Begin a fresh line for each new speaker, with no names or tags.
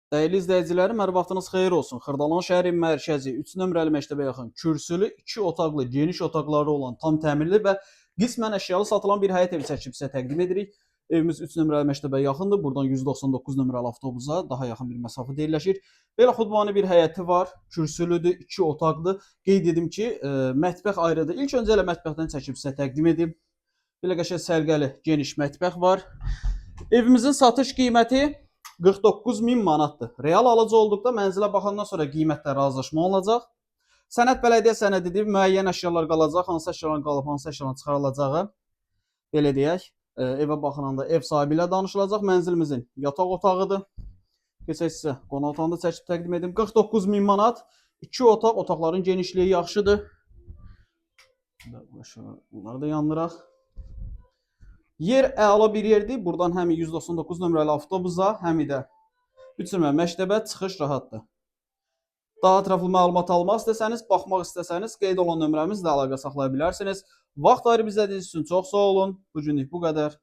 Dəyərli izləyicilərim, hər vaxtınız xeyir olsun. Xırdalan şəhərin mərkəzi 3 nömrəli məktəbə yaxın kürsülü, 2 otaqlı, geniş otaqları olan, tam təmirli və qismən əşyalı satılan bir həyət evi çəkib sizə təqdim edirik. Evimiz 3 nömrəli məktəbə yaxındır. Buradan 199 nömrəli avtobusa daha yaxın bir məsafədə yerləşir. Belə xudmani bir həyəti var. Kürsülüdür, 2 otaqlı. Qeyd edim ki, mətbəx ayrıdır. İlk öncə elə mətbəxdən çəkib sizə təqdim edim. Belə qəşəng sərgəli, geniş mətbəx var. Evimizin satış qiyməti 49 min manatdır. Real alıcı olduqda mənzilə baxandan sonra qiymətlə razılaşma olacaq. Sənəd bələdiyyə sənədidir. Müəyyən əşyalar qalacaq. Hansı əşyaların qalıb, hansı əşyaların çıxarılacağı belə deyək. Evə baxılanda ev sahibi ilə danışılacaq. Mənzilimizin yataq otağıdır. Keçək sizə qonaq otağını da çəkib təqdim edim. 49 min manat. 2 otaq, otaqların genişliyi yaxşıdır. Bunları da yandıraq. Yer əla bir yerdir. Buradan həm 199 nömrəli avtobusa, həm də 3 nömrəli məktəbə çıxış rahatdır. Daha ətraflı məlumat almaq istəsəniz, baxmaq istəsəniz, qeyd olan nömrəmizlə əlaqə saxlaya bilərsiniz. Vaxt ayırıb izlədiyiniz üçün çox sağ olun. Bu günlük bu qədər.